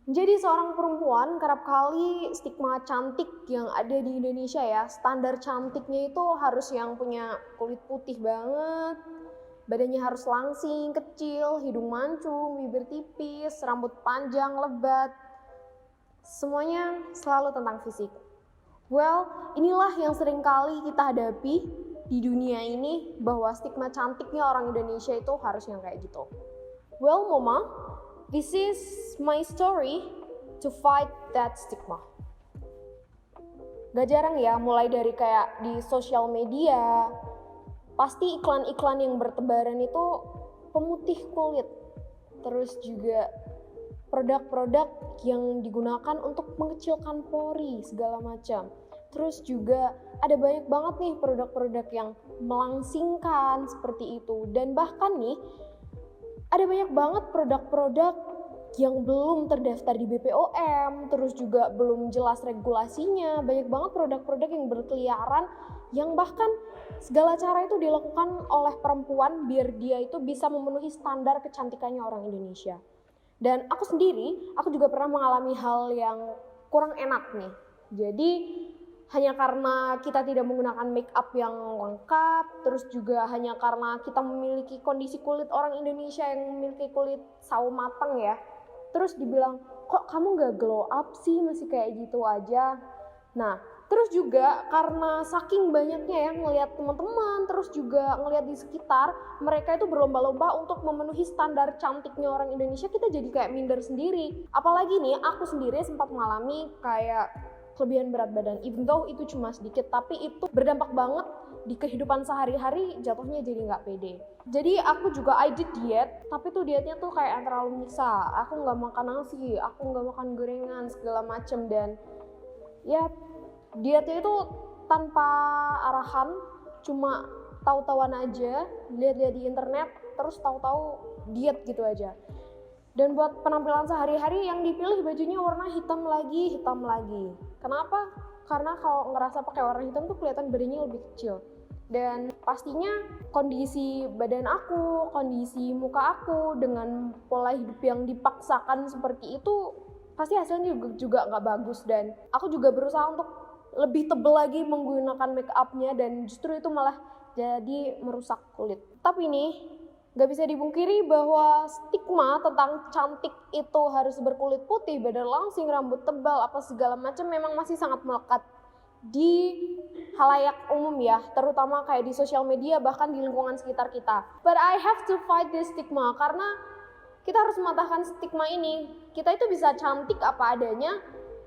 Jadi seorang perempuan kerap kali stigma cantik yang ada di Indonesia ya, standar cantiknya itu harus yang punya kulit putih banget, badannya harus langsing, kecil, hidung mancung, bibir tipis, rambut panjang, lebat, semuanya selalu tentang fisik. Well, inilah yang sering kali kita hadapi di dunia ini, bahwa stigma cantiknya orang Indonesia itu harus yang kayak gitu. Well, Mama, this is my story to fight that stigma. Gak jarang ya, mulai dari kayak di sosial media, pasti iklan-iklan yang bertebaran itu pemutih kulit. Terus juga produk-produk yang digunakan untuk mengecilkan pori segala macam. Terus juga ada banyak banget nih produk-produk yang melangsingkan seperti itu. Dan bahkan nih, ada banyak banget produk-produk yang belum terdaftar di BPOM, terus juga belum jelas regulasinya. Banyak banget produk-produk yang berkeliaran, yang bahkan segala cara itu dilakukan oleh perempuan biar dia itu bisa memenuhi standar kecantikannya orang Indonesia. Dan aku sendiri, aku juga pernah mengalami hal yang kurang enak nih. Jadi hanya karena kita tidak menggunakan make up yang lengkap, terus juga hanya karena kita memiliki kondisi kulit orang Indonesia yang memiliki kulit sawo matang ya, terus dibilang, kok kamu gak glow up sih, masih kayak gitu aja. Nah, terus juga karena saking banyaknya ya ngelihat teman-teman, terus juga ngelihat di sekitar, mereka itu berlomba-lomba untuk memenuhi standar cantiknya orang Indonesia, kita jadi kayak minder sendiri. Apalagi nih, aku sendiri sempat mengalami kayak kelebihan berat badan, even though itu cuma sedikit, tapi itu berdampak banget di kehidupan sehari-hari, jatuhnya jadi nggak pede. Jadi aku juga I did diet, tapi tuh dietnya tuh kayak terlalu nyiksa. Aku nggak makan nasi, aku nggak makan gorengan segala macem, dan ya dietnya itu tanpa arahan, cuma tahu-tahuan aja, lihat-lihat di internet, terus tahu-tahu diet gitu aja. Dan buat penampilan sehari-hari yang dipilih bajunya warna hitam lagi. Kenapa? Karena kalau ngerasa pakai warna hitam tuh kelihatan badannya lebih kecil. Dan pastinya kondisi badan aku, kondisi muka aku dengan pola hidup yang dipaksakan seperti itu, pasti hasilnya juga nggak bagus. Dan aku juga berusaha untuk lebih tebal lagi menggunakan make upnya, dan justru itu malah jadi merusak kulit. Tapi nih, gak bisa dipungkiri bahwa stigma tentang cantik itu harus berkulit putih, badan langsing, rambut tebal, apa segala macam memang masih sangat melekat di halayak umum ya, terutama kayak di sosial media, bahkan di lingkungan sekitar kita. But I have to fight this stigma, karena kita harus mematahkan stigma ini. Kita itu bisa cantik apa adanya,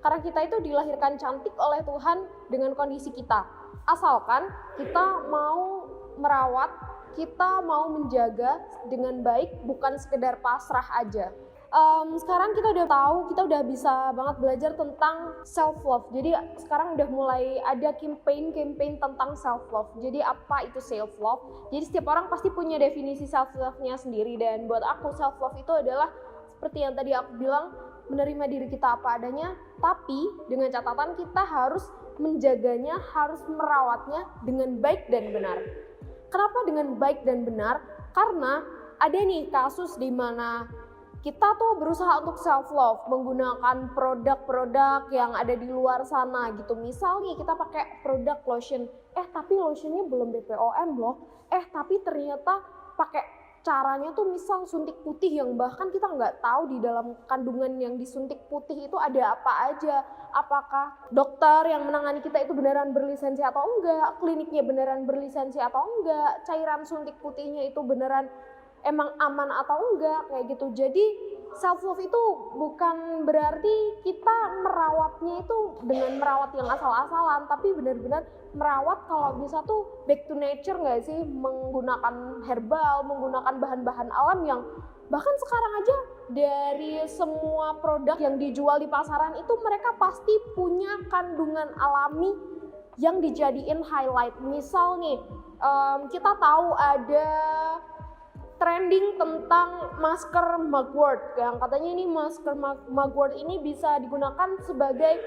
karena kita itu dilahirkan cantik oleh Tuhan dengan kondisi kita. Asalkan kita mau merawat, kita mau menjaga dengan baik, bukan sekedar pasrah aja. Sekarang kita udah tahu, kita udah bisa banget belajar tentang self love. Jadi sekarang udah mulai ada campaign tentang self love. Jadi apa itu self love? Jadi setiap orang pasti punya definisi self love-nya sendiri, dan buat aku self love itu adalah seperti yang tadi aku bilang, menerima diri kita apa adanya, tapi dengan catatan kita harus menjaganya, harus merawatnya dengan baik dan benar. Kenapa dengan baik dan benar? Karena ada nih kasus di mana kita tuh berusaha untuk self love menggunakan produk-produk yang ada di luar sana gitu. Misal nih kita pakai produk lotion, tapi lotionnya belum BPOM loh. Tapi ternyata pakai caranya tuh misal suntik putih yang bahkan kita nggak tahu di dalam kandungan yang disuntik putih itu ada apa aja. Apakah dokter yang menangani kita itu beneran berlisensi atau enggak, kliniknya beneran berlisensi atau enggak, cairan suntik putihnya itu beneran emang aman atau enggak, kayak gitu. Jadi self love itu bukan berarti kita merawatnya itu dengan merawat yang asal-asalan, tapi benar-benar merawat kalau bisa tuh back to nature nggak sih, menggunakan herbal, menggunakan bahan-bahan alam yang bahkan sekarang aja dari semua produk yang dijual di pasaran itu mereka pasti punya kandungan alami yang dijadiin highlight. Misal nih, kita tahu ada trending tentang masker mugwort, yang katanya ini masker mugwort ini bisa digunakan sebagai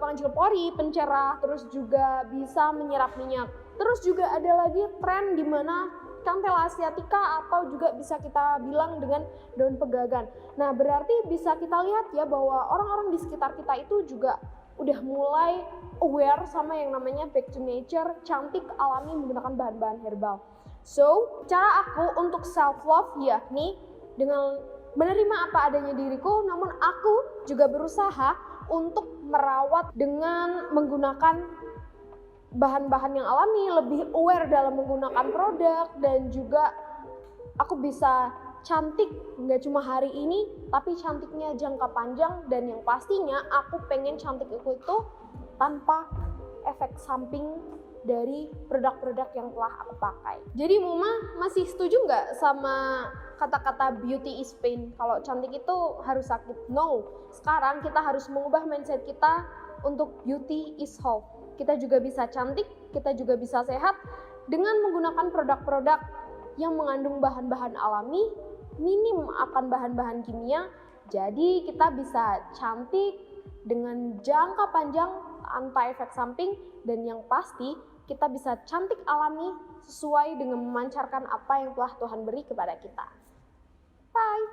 pengecil pori, pencerah, terus juga bisa menyerap minyak. Terus juga ada lagi tren di mana Cantella asiatica, atau juga bisa kita bilang dengan daun pegagan. Nah, berarti bisa kita lihat ya bahwa orang-orang di sekitar kita itu juga udah mulai aware sama yang namanya back to nature, cantik alami menggunakan bahan-bahan herbal. So, cara aku untuk self love yakni dengan menerima apa adanya diriku, namun aku juga berusaha untuk merawat dengan menggunakan bahan-bahan yang alami, lebih aware dalam menggunakan produk, dan juga aku bisa cantik nggak cuma hari ini, tapi cantiknya jangka panjang. Dan yang pastinya aku pengen cantik itu tanpa efek samping dari produk-produk yang telah aku pakai. Jadi Muma masih setuju nggak sama kata-kata beauty is pain? Kalau cantik itu harus sakit? No. Sekarang kita harus mengubah mindset kita untuk beauty is health. Kita juga bisa cantik, kita juga bisa sehat dengan menggunakan produk-produk yang mengandung bahan-bahan alami, minim akan bahan-bahan kimia. Jadi kita bisa cantik dengan jangka panjang tanpa efek samping, dan yang pasti kita bisa cantik alami sesuai dengan memancarkan apa yang telah Tuhan beri kepada kita.